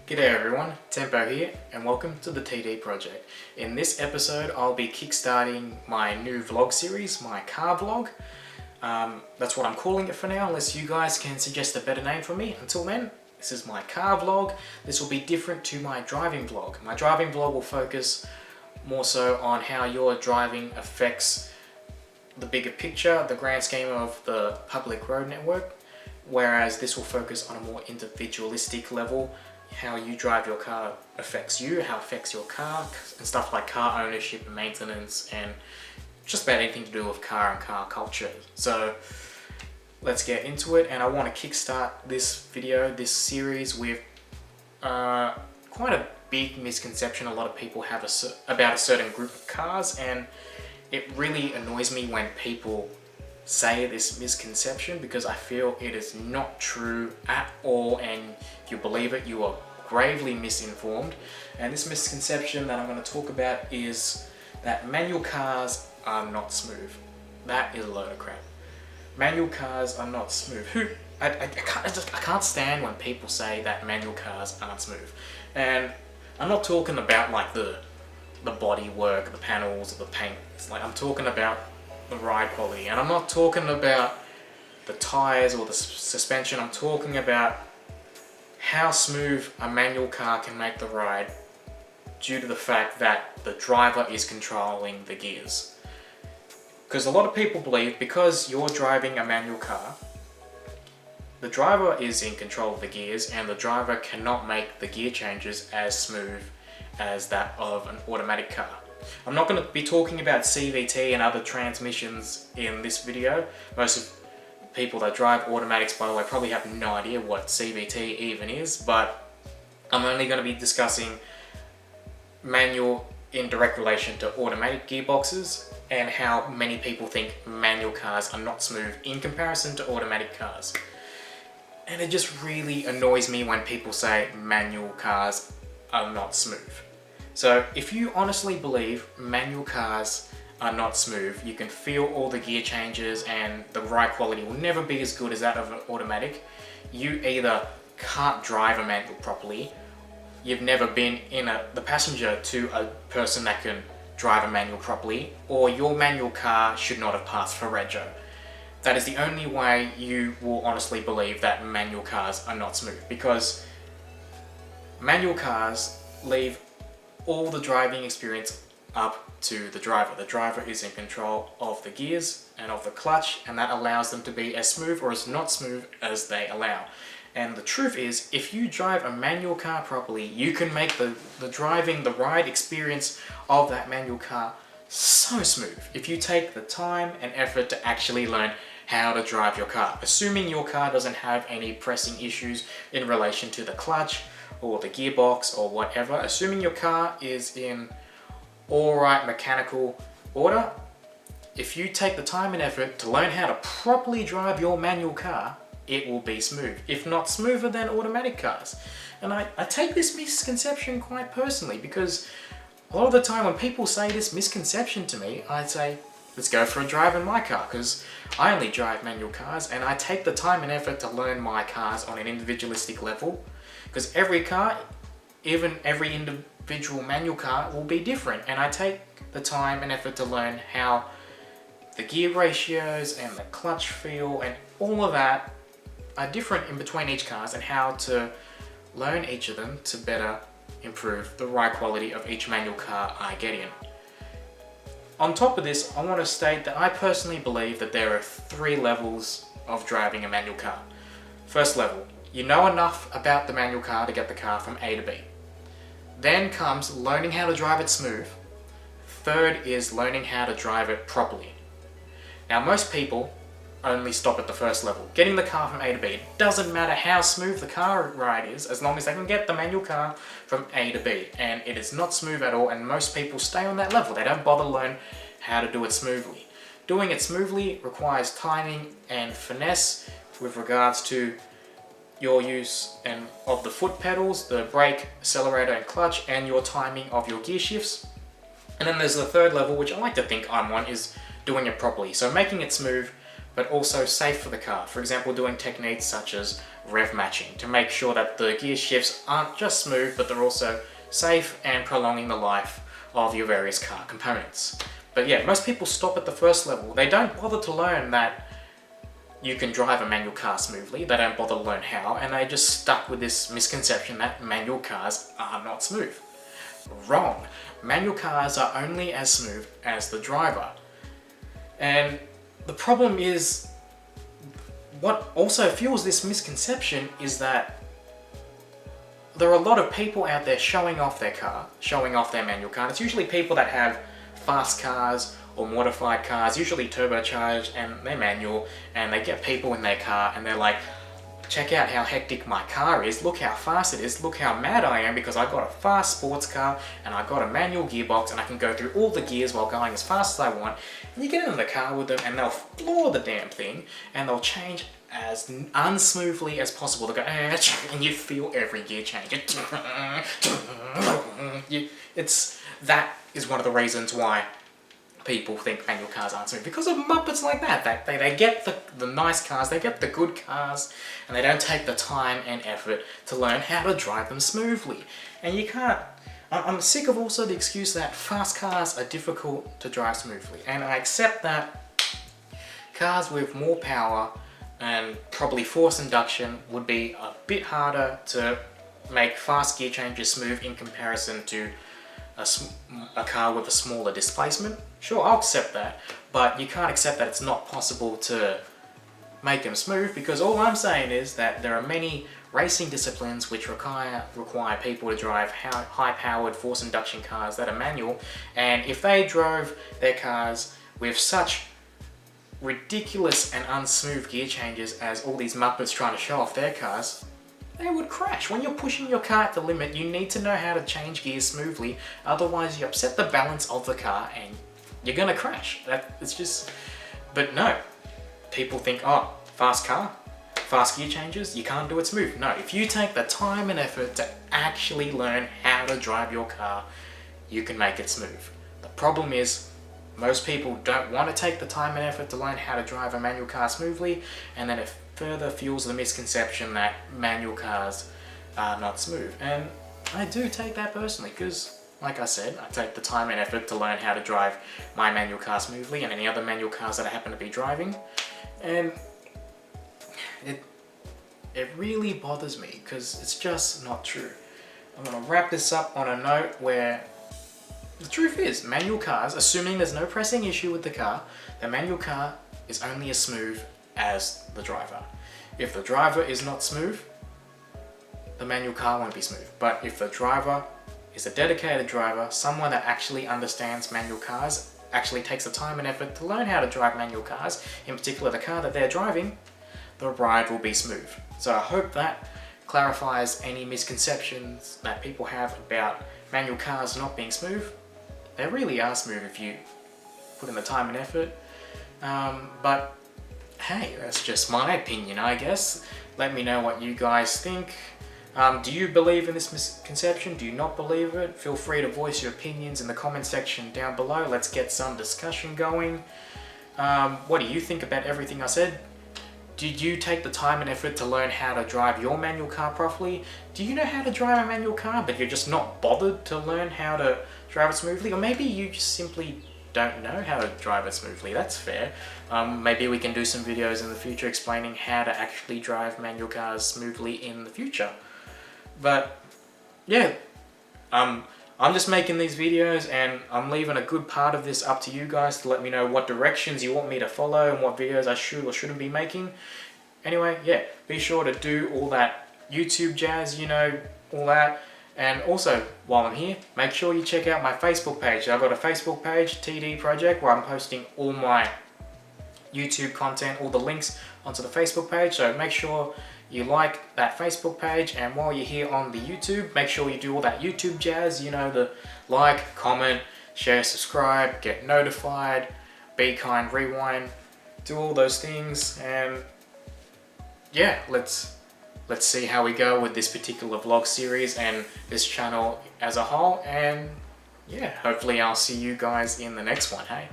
G'day everyone, Tempo here and welcome to the TD Project. In this episode I'll be kickstarting my new vlog series, my car vlog. That's what I'm calling it for now, unless you guys can suggest a better name for me. Until then, this is my car vlog. This will be different to my driving vlog. My driving vlog will focus more so on how your driving affects the bigger picture, the grand scheme of the public road network, whereas this will focus on a more individualistic level. How you drive your car affects you, how it affects your car, and stuff like car ownership and maintenance and just about anything to do with car and car culture. So let's get into it, and I want to kickstart this video, this series with quite a big misconception a lot of people have about a certain group of cars, and it really annoys me when people say this misconception because I feel it is not true at all, and if you believe it, you are gravely misinformed. And this misconception that I'm going to talk about is that manual cars are not smooth. That is a load of crap. Manual cars are not smooth. I can't stand when people say that manual cars aren't smooth. And I'm not talking about like the body work, the panels, the paint. It's like I'm talking about the ride quality, and I'm not talking about the tires or the suspension. I'm talking about how smooth a manual car can make the ride due to the fact that the driver is controlling the gears. Because a lot of people believe because you're driving a manual car, the driver is in control of the gears and the driver cannot make the gear changes as smooth as that of an automatic car. I'm not going to be talking about CVT and other transmissions in this video. Most of people that drive automatics, by the way, probably have no idea what CVT even is, but I'm only going to be discussing manual in direct relation to automatic gearboxes and how many people think manual cars are not smooth in comparison to automatic cars. And it just really annoys me when people say manual cars are not smooth. So if you honestly believe manual cars are not smooth, you can feel all the gear changes and the ride quality will never be as good as that of an automatic, you either can't drive a manual properly, you've never been the passenger to a person that can drive a manual properly, or your manual car should not have passed for rego. That is the only way you will honestly believe that manual cars are not smooth, because manual cars leave all the driving experience up to the driver. The driver is in control of the gears and of the clutch, and that allows them to be as smooth or as not smooth as they allow. And the truth is, if you drive a manual car properly, you can make the ride experience of that manual car so smooth if you take the time and effort to actually learn how to drive your car. Assuming your car doesn't have any pressing issues in relation to the clutch or the gearbox or whatever, assuming your car is in alright mechanical order, if you take the time and effort to learn how to properly drive your manual car, it will be smooth, if not smoother than automatic cars. And I take this misconception quite personally, because a lot of the time when people say this misconception to me, I say, let's go for a drive in my car, because I only drive manual cars and I take the time and effort to learn my cars on an individualistic level. Because every car, even every individual manual car, will be different, and I take the time and effort to learn how the gear ratios and the clutch feel and all of that are different in between each cars, and how to learn each of them to better improve the ride quality of each manual car I get in. On top of this, I want to state that I personally believe that there are 3 levels of driving a manual car. First level, you know enough about the manual car to get the car from A to B. Then comes learning how to drive it smooth. Third is learning how to drive it properly. Now most people only stop at the first level, getting the car from A to B. It doesn't matter how smooth the car ride is, as long as they can get the manual car from A to B. And it is not smooth at all, and most people stay on that level. They don't bother learn how to do it smoothly. Doing it smoothly requires timing and finesse with regards to your use of the foot pedals, the brake, accelerator and clutch, and your timing of your gear shifts. And then there's the third level, which I like to think I'm on, is doing it properly. So making it smooth, but also safe for the car. For example, doing techniques such as rev matching to make sure that the gear shifts aren't just smooth, but they're also safe and prolonging the life of your various car components. But yeah, most people stop at the first level. They don't bother to learn that you can drive a manual car smoothly. They don't bother to learn how, and they just stuck with this misconception that manual cars are not smooth. Wrong. Manual cars are only as smooth as the driver. And the problem is, what also fuels this misconception is that there are a lot of people out there showing off their car, showing off their manual car. It's usually people that have fast cars or modified cars, usually turbocharged, and they're manual, and they get people in their car and they're like, check out how hectic my car is, look how fast it is, look how mad I am because I got a fast sports car and I got a manual gearbox and I can go through all the gears while going as fast as I want. And you get in the car with them and they'll floor the damn thing and they'll change as unsmoothly as possible. They'll go, and you feel every gear change. That is one of the reasons why people think manual cars aren't smooth, because of muppets like that. They get the nice cars, they get the good cars, and they don't take the time and effort to learn how to drive them smoothly. And you can't... I'm sick of also the excuse that fast cars are difficult to drive smoothly, and I accept that cars with more power and probably force induction would be a bit harder to make fast gear changes smooth in comparison to a car with a smaller displacement. Sure, I'll accept that, but you can't accept that it's not possible to make them smooth, because all I'm saying is that there are many racing disciplines which require people to drive high-powered force induction cars that are manual, and if they drove their cars with such ridiculous and unsmooth gear changes as all these muppets trying to show off their cars, they would crash. When you're pushing your car at the limit, you need to know how to change gears smoothly, otherwise you upset the balance of the car and you're gonna crash. It's just... But no, people think, oh, fast car, fast gear changes, you can't do it smooth. No, if you take the time and effort to actually learn how to drive your car, you can make it smooth. The problem is, most people don't want to take the time and effort to learn how to drive a manual car smoothly, and then it further fuels the misconception that manual cars are not smooth. And I do take that personally, because, like I said, I take the time and effort to learn how to drive my manual car smoothly and any other manual cars that I happen to be driving. And it really bothers me, because it's just not true. I'm going to wrap this up on a note where the truth is, manual cars, assuming there's no pressing issue with the car, the manual car is only as smooth as the driver. If the driver is not smooth, the manual car won't be smooth. But if the driver is a dedicated driver, someone that actually understands manual cars, actually takes the time and effort to learn how to drive manual cars, in particular the car that they're driving, the ride will be smooth. So I hope that clarifies any misconceptions that people have about manual cars not being smooth. They really are smooth if you put in the time and effort. But hey, that's just my opinion, I guess. Let me know what you guys think. Do you believe in this misconception? Do you not believe it? Feel free to voice your opinions in the comment section down below. Let's get some discussion going. What do you think about everything I said? Did you take the time and effort to learn how to drive your manual car properly? Do you know how to drive a manual car, but you're just not bothered to learn how to drive it smoothly? Or maybe you just simply don't know how to drive it smoothly. That's fair. Maybe we can do some videos in the future explaining how to actually drive manual cars smoothly in the future. But yeah, I'm just making these videos and I'm leaving a good part of this up to you guys to let me know what directions you want me to follow and what videos I should or shouldn't be making. Anyway, yeah, be sure to do all that YouTube jazz, you know, all that. And also, while I'm here, make sure you check out my Facebook page. I've got a Facebook page, TD Project, where I'm posting all my YouTube content, all the links onto the Facebook page. So make sure you like that Facebook page, and while you're here on the YouTube, make sure you do all that YouTube jazz, you know, the like, comment, share, subscribe, get notified, be kind, rewind, do all those things. And yeah, let's see how we go with this particular vlog series and this channel as a whole. And yeah, hopefully I'll see you guys in the next one, hey?